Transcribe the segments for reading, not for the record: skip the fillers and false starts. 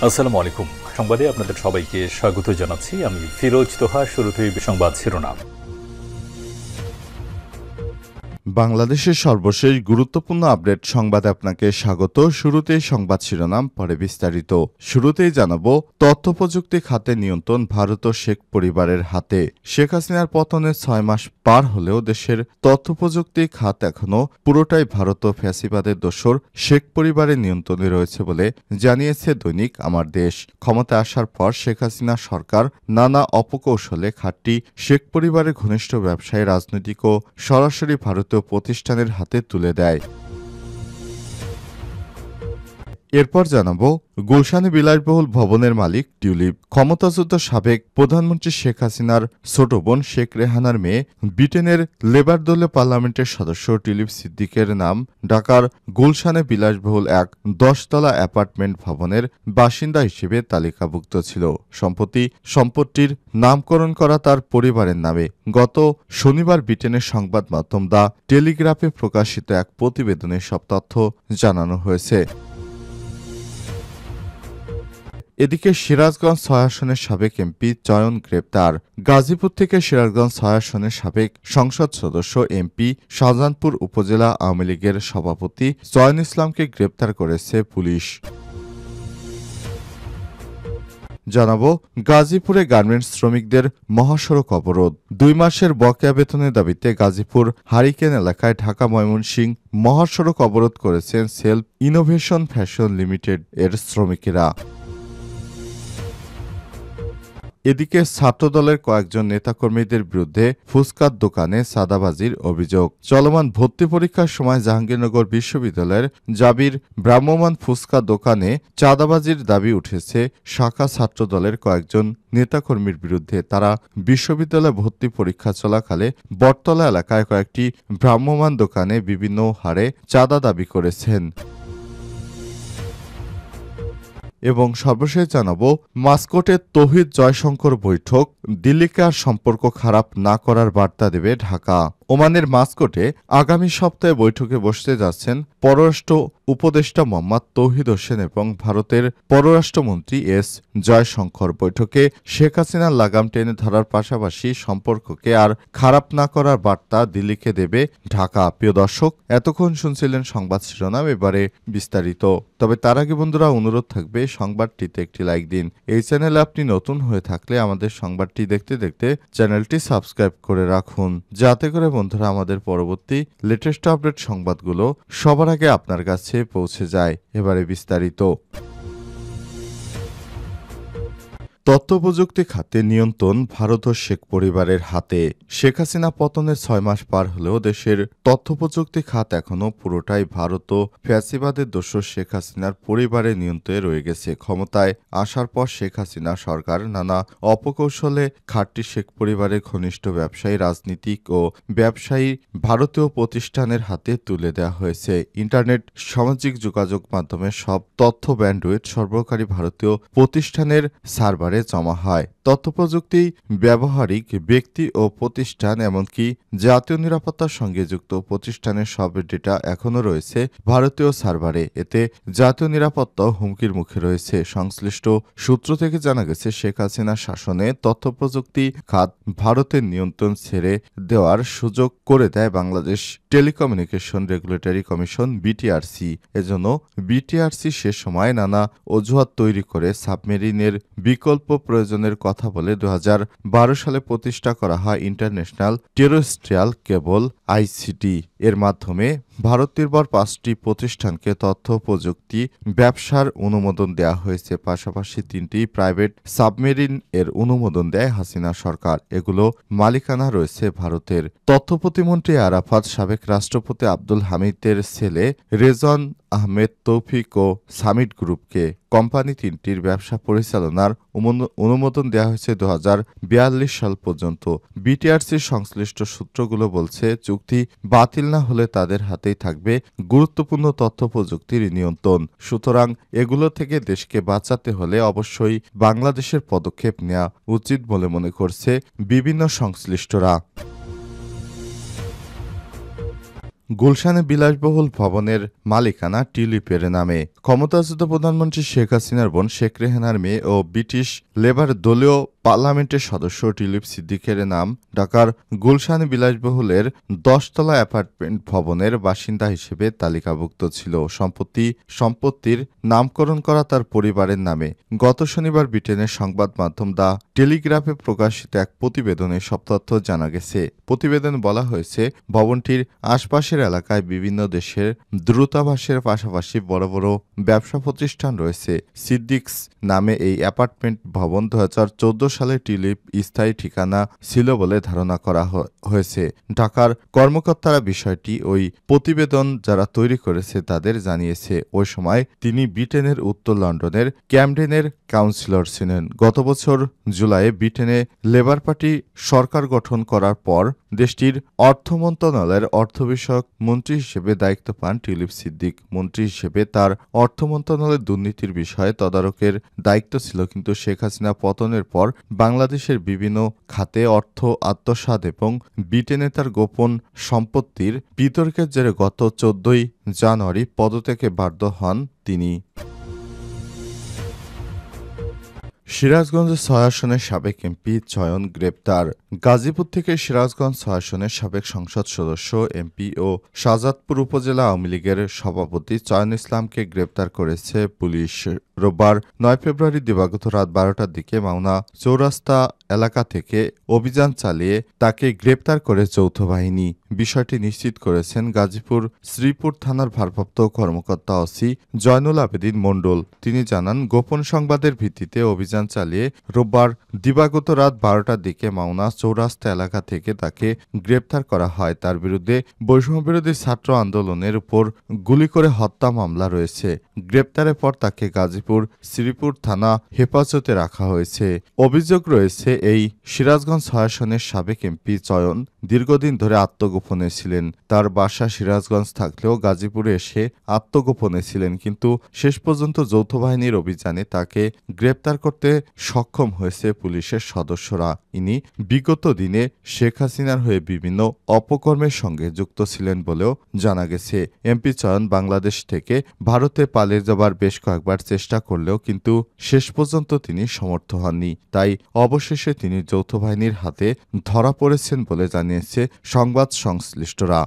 আসসালামু আলাইকুম। সংবাদে আপনাদের সবাইকে স্বাগত জানাচ্ছি। আমি ফিরোজ তোহা। শুরুতেই সংবাদ শিরোনাম। বাংলাদেশের সর্বশেষ গুরুত্বপূর্ণ আপডেট সংবাদে আপনাকে স্বাগত। শুরুতেই সংবাদ শিরোনাম, পরে বিস্তারিত। শুরুতেই জানাবো, তথ্য প্রযুক্তি খাতে নিয়ন্ত্রণ ভারত ও শেখ পরিবারের হাতে। শেখ হাসিনার পতনে ৬ মাস পার হলেও দেশের তথ্য প্রযুক্তি খাত এখনও পুরোটাই ভারত ও ফ্যাসিবাদের দোসর শেখ পরিবারের নিয়ন্ত্রণে রয়েছে বলে জানিয়েছে দৈনিক আমার দেশ। ক্ষমতায় আসার পর শেখ হাসিনা সরকার নানা অপকৌশলে খাতটি শেখ পরিবারের ঘনিষ্ঠ ব্যবসায়ী, রাজনৈতিক ও সরাসরি ভারতীয় প্রতিষ্ঠানের হাতে তুলে দেয়। এরপর জানাবো, গুলশানে বিলাসবহুল ভবনের মালিক টিউলিপ। ক্ষমতাচ্যুত সাবেক প্রধানমন্ত্রী শেখ হাসিনার ছোট বোন শেখ রেহানার মেয়ে, ব্রিটেনের লেবার দলীয় পার্লামেন্টের সদস্য টিউলিপ সিদ্দিকের নাম ঢাকার গুলশানে বিলাসবহুল এক 10তলা অ্যাপার্টমেন্ট ভবনের বাসিন্দা হিসেবে তালিকাভুক্ত ছিল। সম্প্রতি সম্পত্তির নামকরণ করা তার পরিবারের নামে। গত শনিবার ব্রিটেনের সংবাদ মাধ্যম দ্য টেলিগ্রাফে প্রকাশিত এক প্রতিবেদনে সব তথ্য জানানো হয়েছে। এদিকে সিরাজগঞ্জ ৬ আসনের সাবেক এমপি চয়ন গ্রেপ্তার। গাজীপুর থেকে সিরাজগঞ্জ ৬ আসনের সাবেক সংসদ সদস্য এমপি শাহজাহানপুর উপজেলা আওয়ামী লীগের সভাপতি চয়ন ইসলামকে গ্রেপ্তার করেছে পুলিশ। জানাবো, গাজীপুরে গার্মেন্টস শ্রমিকদের মহাসড়ক অবরোধ। ২ মাসের বকেয়া বেতনের দাবিতে গাজীপুর হারিকেন এলাকায় ঢাকা ময়মনসিংহ মহাসড়ক অবরোধ করেছেন সেলফ ইনোভেশন ফ্যাশন লিমিটেড এর শ্রমিকেরা। এদিকে ছাত্রদলের কয়েকজন নেতাকর্মীদের বিরুদ্ধে ফুচকার দোকানে চাঁদাবাজির অভিযোগ। চলমান ভর্তি পরীক্ষার সময় জাহাঙ্গীরনগর বিশ্ববিদ্যালয়ের জাবির ভ্রাম্যমাণ ফুচকা দোকানে চাঁদাবাজির দাবি উঠেছে শাখা ছাত্রদলের কয়েকজন নেতাকর্মীর বিরুদ্ধে। তারা বিশ্ববিদ্যালয়ে ভর্তি পরীক্ষা চলাকালে বটতলা এলাকায় কয়েকটি ভ্রাম্যমাণ দোকানে বিভিন্ন হারে চাঁদা দাবি করেছেন। এবং সর্বশেষ জানাবো, মাস্কটে তৌহিদ জয়শঙ্কর বৈঠক। দিল্লিকে আর সম্পর্ক খারাপ না করার বার্তা দেবে ঢাকা। ওমানের মাস্কটে আগামী সপ্তাহে বৈঠকে বসতে যাচ্ছেন পররাষ্ট্র উপদেষ্টা মোহাম্মদ তৌহিদ হোসেন এবং ভারতের পররাষ্ট্রমন্ত্রী এস জয়শঙ্কর। বৈঠকে শেখ হাসিনার লাগাম টেনে ধরার পাশাপাশি সম্পর্ককে আর খারাপ না করার বার্তা দিল্লিকে দেবে ঢাকা। প্রিয় দর্শক, এতক্ষণ শুনছিলেন সংবাদ শিরোনাম, এবারে বিস্তারিত। তবে তার আগে বন্ধুরা, অনুরোধ থাকবে সংবাদটিতে একটি লাইক দিন। এই চ্যানেলে আপনি নতুন হয়ে থাকলে আমাদের সংবাদটি দেখতে দেখতে চ্যানেলটি সাবস্ক্রাইব করে রাখুন, যাতে করে বন্ধুরা আমাদের পরবর্তী লেটেস্ট আপডেট সংবাদগুলো সবার আগে আপনার কাছে পৌঁছে যায়। এবারে বিস্তারিত। তথ্য প্রযুক্তি খাতে নিয়ন্ত্রণ ভারত ও শেখ পরিবারের হাতে। শেখ হাসিনা পতনের ৬ মাস পার হলেও দেশের তথ্য প্রযুক্তি খাত এখনও পুরোটাই ভারত ও ফ্যাসিবাদের দোসর শেখ হাসিনার পরিবারের নিয়ন্ত্রণে রয়ে গেছে। ক্ষমতায় আসার পর শেখ হাসিনা সরকার নানা অপকৌশলে খাতটি শেখ পরিবারের ঘনিষ্ঠ ব্যবসায়ী, রাজনীতিক ও ব্যবসায়ী ভারতীয় প্রতিষ্ঠানের হাতে তুলে দেওয়া হয়েছে। ইন্টারনেট, সামাজিক যোগাযোগ মাধ্যমের সব তথ্য ব্যান্ডউইথ সরবরাহকারী ভারতীয় প্রতিষ্ঠানের সার্ভারে জমা হয়। তথ্যপ্রযুক্তি ব্যবহারিক ব্যক্তি ও প্রতিষ্ঠান, এমনকি জাতীয় নিরাপত্তার সঙ্গে যুক্ত প্রতিষ্ঠানের সব ডেটা এখনও রয়েছে ভারতীয় সার্ভারে। এতে জাতীয় নিরাপত্তাও হুমকির মুখে রয়েছে। সংশ্লিষ্ট সূত্র থেকে জানা গেছে, শেখ হাসিনার শাসনে তথ্যপ্রযুক্তি খাত ভারতের নিয়ন্ত্রণ ছেড়ে দেওয়ার সুযোগ করে দেয় Bangladesh telecommunication regulatory commission BTRC. এজন্য বিটিআরসি সে সময় নানা অজুহাত তৈরি করে সাবমেরিনের বিকল্প প্রয়োজনের কথা বলে ২০১২ সালে প্রতিষ্ঠা করা হয় ইন্টারন্যাশনাল টেরেস্ট্রিয়াল কেবল আইসিটি। এর মাধ্যমে ভারত নির্ভর ৫টি প্রতিষ্ঠানকে তথ্য প্রযুক্তি ব্যবসার অনুমোদন দেওয়া হয়েছে। পাশাপাশি ৩টি প্রাইভেট সাবমেরিন এর অনুমোদন দেয় হাসিনা সরকার। এগুলো মালিকানা রয়েছে ভারতের। তথ্য প্রতিমন্ত্রী আরাফাত, সাবেক রাষ্ট্রপতি আব্দুল হামিদের ছেলে রেজন আহমেদ তৌফিক ও সামিট গ্রুপকে কোম্পানি তিনটির ব্যবসা পরিচালনার অনুমোদন দেওয়া হয়েছে ২০৪২ সাল পর্যন্ত। বিটিআরসির সংশ্লিষ্ট সূত্রগুলো বলছে, চুক্তি বাতিল না হলে তাদের হাতেই থাকবে গুরুত্বপূর্ণ তথ্য প্রযুক্তির নিয়ন্ত্রণ। সুতরাং এগুলো থেকে দেশকে বাঁচাতে হলে অবশ্যই বাংলাদেশের পদক্ষেপ নেওয়া উচিত বলে মনে করছে বিভিন্ন সংশ্লিষ্টরা। গুলশানে বিলাসবহুল ভবনের মালিকানা টিউলিপের নামে। ক্ষমতাচ্যুত প্রধানমন্ত্রী শেখ হাসিনার বোন শেখ রেহানার মেয়ে ও ব্রিটিশ লেবার দলীয় পার্লামেন্টের সদস্য টিউলিপ সিদ্দিকের নাম ঢাকার গুলশানে বিলাসবহুলের 10তলা অ্যাপার্টমেন্ট ভবনের বাসিন্দা হিসেবে তালিকাভুক্ত ছিল। সম্পত্তির নামকরণ করা তার পরিবারের নামে। গত শনিবার ব্রিটেনের সংবাদ মাধ্যম দ্য টেলিগ্রাফে প্রকাশিত এক প্রতিবেদনে সব তথ্য জানা গেছে। প্রতিবেদনে বলা হয়েছে, ভবনটির আশপাশের এলাকায় বিভিন্ন দেশের দূতাবাসের পাশাপাশি বড় বড় ব্যবসা প্রতিষ্ঠান রয়েছে। সিদ্দিকস নামে এই অ্যাপার্টমেন্ট ভবন 2014 সালে টিউলিপ স্থায়ী ঠিকানা ছিল বলে ধারণা করা হয়েছে। ঢাকার কর্মকর্তারা বিষয়টি ওই প্রতিবেদন যারা তৈরি করেছে তাদের জানিয়েছে। ওই সময় তিনি ব্রিটেনের উত্তর লন্ডনের ক্যামডেনের কাউন্সিলর ছিলেন। গত বছর জুলাইয়ে ব্রিটেনে লেবার পার্টি সরকার গঠন করার পর দেশটির অর্থ মন্ত্রণালয়ের অর্থ বিষয়ক মন্ত্রী হিসেবে দায়িত্ব পান টিউলিপ সিদ্দিক। মন্ত্রী হিসেবে তার অর্থ মন্ত্রণালয়ের দুর্নীতির বিষয়ে তদারকের দায়িত্ব ছিল, কিন্তু শেখ হাসিনা পতনের পর বাংলাদেশের বিভিন্ন খাতে অর্থ আত্মসাৎ এবং ব্রিটেনে তার গোপন সম্পত্তির বিতর্কের জেরে গত 14 জানুয়ারি পদত্যাগে বাধ্য হন তিনি। সিরাজগঞ্জে 6 আসনের সাবেক এমপি চয়ন গ্রেপ্তার। গাজীপুর থেকে সিরাজগঞ্জ 6 আসনের সাবেক সংসদ সদস্য এমপি ও শাহজাদপুর উপজেলা আওয়ামী লীগের সভাপতি চয়ন ইসলামকে গ্রেপ্তার করেছে পুলিশ। রোববার 9 ফেব্রুয়ারি দিবাগত রাত 12টার দিকে মাওনা চৌরাস্তা এলাকা থেকে অভিযান চালিয়ে তাকে গ্রেপ্তার করে যৌথ বাহিনী। বিষয়টি নিশ্চিত করেছেন গাজীপুর শ্রীপুর থানার ভারপ্রাপ্ত কর্মকর্তা ওসি জয়নুল আবেদিন মণ্ডল। তিনি জানান, গোপন সংবাদের ভিত্তিতে অভিযান চালিয়ে রোববার দিবাগত রাত 12টার দিকে মাওনা চৌরাস্তা এলাকা থেকে তাকে গ্রেপ্তার করা হয়। তার বিরুদ্ধে বৈষম্যবিরোধী ছাত্র আন্দোলনের উপর গুলি করে হত্যা মামলা রয়েছে। গ্রেপ্তারের পর তাকে গাজীপুর শ্রীপুর থানা হেফাজতে রাখা হয়েছে। অভিযোগ রয়েছে, এই সিরাজগঞ্জ 6 আসনের সাবেক এমপি চয়ন দীর্ঘদিন ধরে আত্মগোপনে ছিলেন। তার বাসা সিরাজগঞ্জ থাকলেও গাজীপুরে এসে আত্মগোপনে ছিলেন, কিন্তু শেষ পর্যন্ত যৌথ বাহিনীর অভিযানে তাকে গ্রেপ্তার করতে সক্ষম হয়েছে পুলিশের সদস্যরা। ইনি বিগত দিনে শেখ হাসিনার হয়ে বিভিন্ন অপকর্মের সঙ্গে যুক্ত ছিলেন বলেও জানা গেছে। এমপি চয়ন বাংলাদেশ থেকে ভারতে পালিয়ে যাবার বেশ কয়েকবার চেষ্টা করলেও কিন্তু শেষ পর্যন্ত তিনি সমর্থ হননি। তাই অবশেষে তিনি যৌথ বাহিনীর হাতে ধরা পড়েছেন বলে জানিয়েছে সংবাদ সংশ্লিষ্টরা।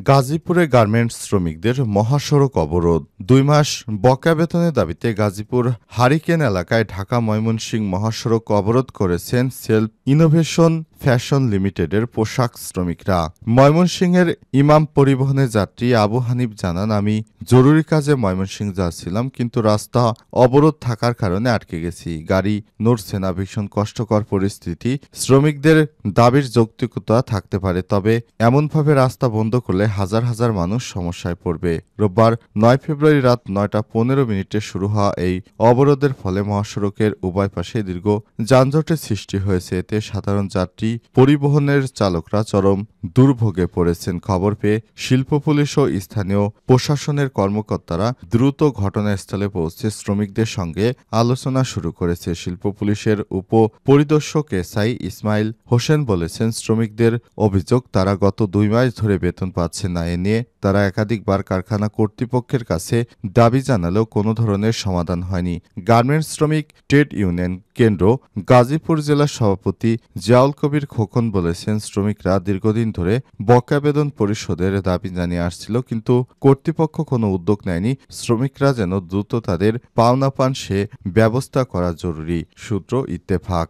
গাজীপুরে গার্মেন্টস শ্রমিকদের মহাসড়ক অবরোধ। 2 মাস বকেয়া বেতনের দাবিতে গাজীপুর হারিকেন এলাকায় ঢাকা ময়মনসিংহ মহাসড়ক অবরোধ করেছেন সেলফ ইনোভেশন ফ্যাশন লিমিটেডের পোশাক শ্রমিকরা। ময়মনসিংহের ইমাম পরিবহনের যাত্রী আবু হানিফ জানান, আমি জরুরি কাজে ময়মনসিংহ যাচ্ছিলাম, কিন্তু রাস্তা অবরোধ থাকার কারণে আটকে গেছি। গাড়ি নড়ছে না, ভীষণ কষ্টকর পরিস্থিতি। শ্রমিকদের দাবির যৌক্তিকতা থাকতে পারে, তবে এমনভাবে রাস্তা বন্ধ করলে হাজার হাজার মানুষ সমস্যায় পড়বে। রোববার 9 ফেব্রুয়ারি রাত 9টা 15 শুরু হওয়া এই অবরোধের ফলে মহাসড়কের উভয় পাশে দীর্ঘ যানজটের সৃষ্টি হয়েছে। এতে সাধারণ যাত্রী পরিবহনের চালকরা চরম দুর্ভোগে পড়েছেন। খবর পেয়ে শিল্প পুলিশ ও স্থানীয় প্রশাসনের কর্মকর্তারা দ্রুত ঘটনাস্থলে পৌঁছে শ্রমিকদের সঙ্গে আলোচনা শুরু করেছে। শিল্প পুলিশের উপ পরিদর্শক এসআই ইসমাইল হোসেন বলেছেন, শ্রমিকদের অভিযোগ তারা গত 2 মাস ধরে বেতন পাচ্ছেন না। এ নিয়ে তারা একাধিকবার কারখানা কর্তৃপক্ষের কাছে দাবি জানালেও কোনো ধরনের সমাধান হয়নি। গার্মেন্টস শ্রমিক ট্রেড ইউনিয়ন কেন্দ্র গাজীপুর জেলার সভাপতি জিয়াউল কবির খোকন বলেছেন, শ্রমিকরা দীর্ঘদিন ধরে বকেয়া বেতন পরিশোধের দাবি জানিয়ে আসছিল, কিন্তু কর্তৃপক্ষ কোনো উদ্যোগ নেয়নি। শ্রমিকরা যেন দ্রুত তাদের পাওনা পান সে ব্যবস্থা করা জরুরি। সূত্র ইত্তেফাক।